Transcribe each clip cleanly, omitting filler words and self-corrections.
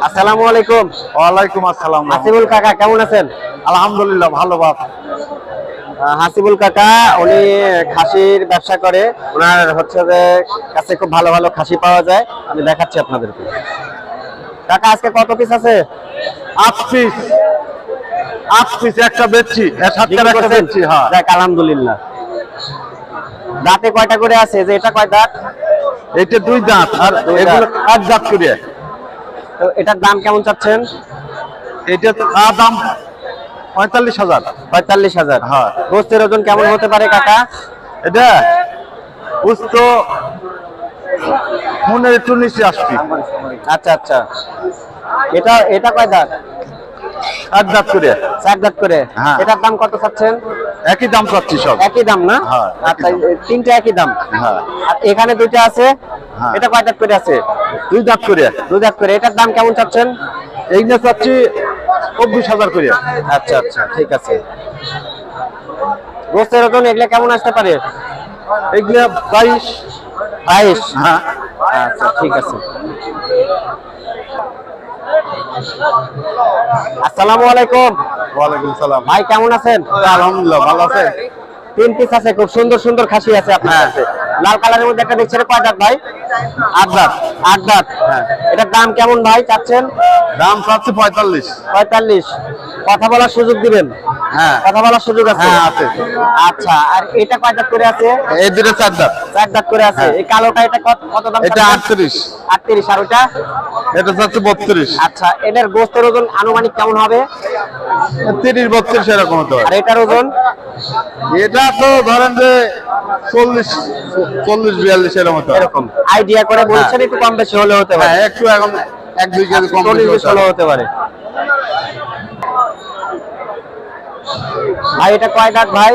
আসসালামু আলাইকুম। ওয়ালাইকুম আসসালাম। হাসিবুল কাকা কেমন আছেন? আলহামদুলিল্লাহ ভালো বাপ। হাসিবুল কাকা উনি খাসির ব্যবসা করে, ওনার হচ্ছে যে কাছে খুব ভালো ভালো খাসি পাওয়া যায়। আমি দেখাচ্ছি আপনাদেরকে। কাকা আজকে কত পিস আছে? 8 পিস। 8 পিস একটা বেচছি, একটা বেচছি। হ্যাঁ যাক আলহামদুলিল্লাহ। দাঁতে কয়টা করে আছে? যে এটা কয় দাঁত? এটা 2 দাঁত আর এগুলো 1 দাঁত করে। তো এটার দাম কেমন চাচ্ছেন? এটা দাম 45,000। 45,000। হ্যাঁ। গোস্তের ওজন কেমন হতে পারে কাকা? এটা বুঝতো মনে একটু নিচে আসবি। আচ্ছা আচ্ছা। এটা কয় দাঁত? 1 দাঁত করে। 4 দাঁত করে। হ্যাঁ। এটার দাম কত চাচ্ছেন? একই দাম চাচ্ছি সব। একই দাম না? হ্যাঁ, আচ্ছা, তিনটা একই দাম। হ্যাঁ। আর এখানে দুইটা আছে। হ্যাঁ। এটা কয় দাঁত করে আছে? 2 দাঁত করে। 2 দাঁত করে। এটার দাম কেমন চাচ্ছেন? এইটা চাচ্ছি 24,000 করে। আচ্ছা আচ্ছা, ঠিক আছে। গোস্তের ওজন এগুলা কেমন আসতে পারে? এগুলা 22। 22। হ্যাঁ। আচ্ছা ঠিক আছে। আসসালামু আলাইকুম। ওয়ালাইকুম সালাম। ভাই কেমন আছেন? আলহামদুলিল্লাহ ভালো আছে। 3 পিস আছে, খুব সুন্দর সুন্দর খাসি আছে আপনার কাছে। লাল কালারের মধ্যে একটা দেখছেন, কয় দাঁত ভাই? 8 দাঁত। 8 দাঁত। হ্যাঁ। এটার দাম কেমন ভাই চাচ্ছেন? দাম চাচ্ছি 45। 45। কথা বলার সুযোগ দিবেন? হ্যাঁ। কথা বলার সুযোগ আছে? হ্যাঁ, আছে। আচ্ছা, আর এটা কয় দাঁত করে আছে? এই দুটো 4 দাঁত। 4 দাঁত করে আছে। হ্যাঁ। এই কালোটা এটা কত দাম? এটা 38। 38। আর ওটা? এটা চাচ্ছি 32। আচ্ছা, এটার গোস্তের ওজন আনুমানিক কেমন হবে? 30-32 এরকম হতে আর পারে। এটার ওজন? এটা তো ধরেন যে 40-42 এরকম হতে পারে। এরকম আইডিয়া করে বলছেন, একটু কম বেশি হলে হতে পারে। হ্যাঁ, একটু এখন 1-2 কেজি কম 40 বেশি হলে হতে পারে। ভাই এটা কয় দাঁত ভাই?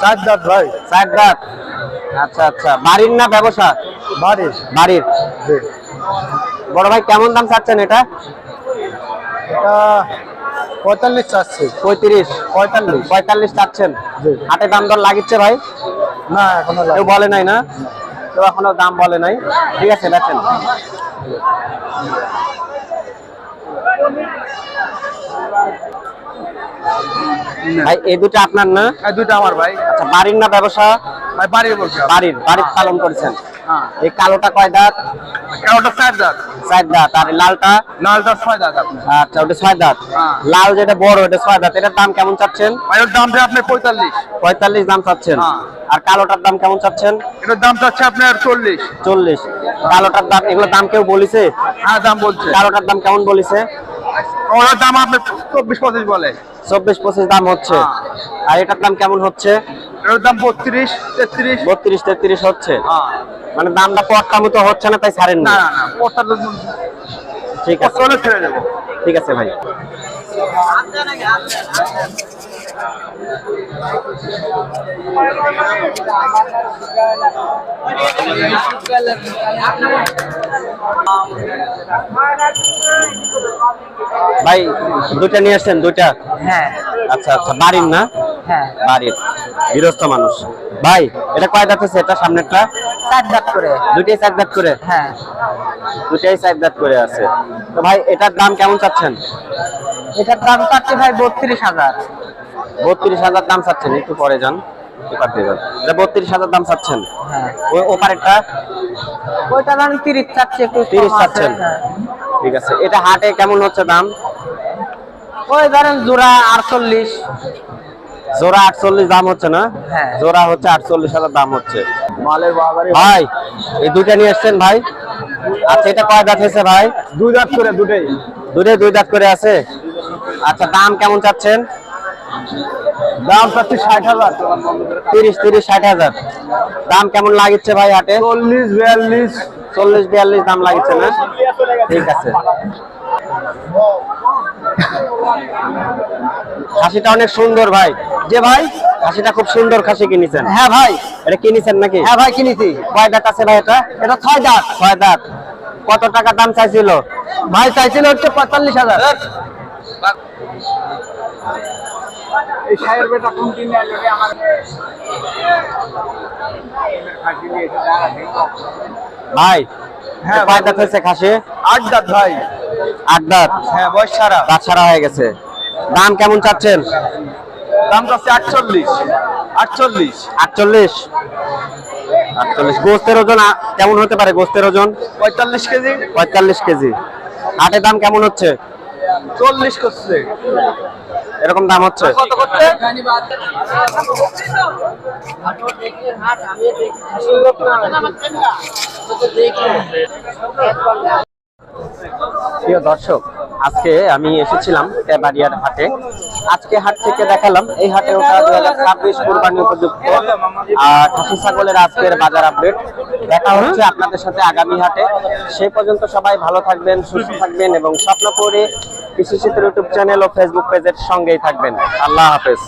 4 দাঁত ভাই। 4 দাঁত। আচ্ছা আচ্ছা। বাড়ির না ব্যবসা? বাড়ির। বাড়ির। জি। বড় ভাই কেমন দাম চাচ্ছেন এটা? এটা 45 চাচ্ছি। 35। 45 চাচ্ছেন? জি। হাটে দাম দর লাগিচ্ছে ভাই? না এখনো কেউ বলে নাই না? কেউ এখনো দাম বলে নাই। ঠিক আছে, দেখেন। ভাই এই দুটো আপনার না? এই দুটো আমার ভাই। আচ্ছা, বাড়ির না ব্যবসা? ভাই বাড়ির বলছি। বাড়ির পালন করেছেন। হ্যাঁ। এই কালোটা কয় দাঁত? ওটা 4 দাঁত। 4 দাঁত। আর লালটা? লালটা 6 দাঁত আপনি। আচ্ছা, ওটা 6 দাঁত। হ্যাঁ। লাল যেটা বড় ওটা 6 দাঁত। এটার দাম কেমন চাচ্ছেন? ভাই ওর দামটা আপনি 45। 45 দাম চাচ্ছেন। হ্যাঁ। আর কালোটার দাম কেমন চাচ্ছেন? এটার দাম চাচ্ছে আপনার 40। 40। কালোটার দাম, এগুলো দাম কেউ বলিছে? হ্যাঁ দাম বলছে। কালোটার দাম কেমন বলিছে? ওর দাম আপনি 24-25 বলে। 24-25 দাম হচ্ছে। হ্যাঁ। আর এটার দাম কেমন হচ্ছে? এর দাম 32-33। 32-33 হচ্ছে। হ্যাঁ। মানে দামটা পটকা মতো হচ্ছে না, তাই ছাড়েন না না? না না, ওটা তো ঠিক আছে, চলে ছেড়ে দেবো। ঠিক আছে ভাই। ভাই দুইটা নিয়ে আসছেন? দুইটা? হ্যাঁ আচ্ছা আচ্ছা। বাড়ির না? হ্যাঁ বাড়ির। গৃহস্থ মানুষ। ভাই এটা কয় দাঁত আছে? এটা সামনেরটা? 4 দাঁত করে। দুইটাই 4 দাঁত করে? হ্যাঁ দুইটাই 4 দাঁত করে আছে। তো ভাই এটার দাম কেমন চাচ্ছেন? এটার দাম চাচ্ছি ভাই 32,000। 32,000 দাম চাচ্ছেন। একটু পরে যান, এপার দিয়ে যান। এটা 32,000 দাম চাচ্ছেন। হ্যাঁ ওই ওপারেরটা? ওইটা দাম 30 চাচ্ছি, একটু 30 কম আছে। চাচ্ছেন? হ্যাঁ। ঠিক আছে। এটা হাটে কেমন হচ্ছে দাম? ওই ধরেন জোড়া 48। জোড়া 48 দাম হচ্ছে না? হ্যাঁ। জোড়া হচ্ছে 48,000 দাম হচ্ছে। মালের বাজারে ভাই এই দুইটা নিয়ে আসছেন ভাই? আচ্ছা, এটা কয় দাঁত হয়েছে ভাই? 2 দাঁত করে দুটেই। দুটোই 2 দাঁত করে আছে। আচ্ছা, দাম কেমন চাচ্ছেন? দাম চাচ্ছি 60,000। 30-60,000 দাম কেমন লাগিচ্ছে ভাই হাটে? 40-42। 40-42 দাম লাগিচ্ছে না? ঠিক আছে। খাসিটা অনেক সুন্দর ভাই। যে ভাই খাসিটা খুব সুন্দর খাসি কিনেছেন? হ্যাঁ ভাই। এটা কিনেছেন নাকি? হ্যাঁ ভাই কিনেছি। কয় দাঁত আছে ভাই এটা? এটা 6 দাঁত। 6 দাঁত। কত টাকা দাম চাইছিল? ভাই চাইছিল হচ্ছে 45,000। এই শায়ের বেটা কোন দিন লাগে আমার খাসি নিয়ে এসে দাঁড়া। ভাই হ্যাঁ, কয় দাঁত হয়েছে খাসি? 8 দাঁত ভাই। 8 দাঁত। হ্যাঁ, বয়স ছাড়া। দাঁত ছাড়া হয়ে গেছে। দাম কেমন চাচ্ছেন? দাম চাচ্ছে 48। 48। 48। গোস্তের ওজন কেমন হতে পারে? গোস্তের ওজন 45 কেজি। 45 কেজি। হাটের দাম কেমন হচ্ছে? 40 করছে। এরকম দাম হচ্ছে। কত করতে? প্রিয় দর্শক, আজকে আমি এসেছিলাম তেবাড়িয়ার হাটে। আজকে হাট থেকে দেখালাম এই হাটে ওঠা 2026 কুরবানি উপযুক্ত খাসি ছাগলের আজকের বাজার আপডেট। দেখা হচ্ছে আপনাদের সাথে আগামী হাটে। সেই পর্যন্ত সবাই ভালো থাকবেন, সুস্থ থাকবেন এবং স্বপ্নপুরী কৃষি চিত্র ইউটিউব চ্যানেল ও ফেসবুক পেজের সঙ্গেই থাকবেন। আল্লাহ হাফেজ।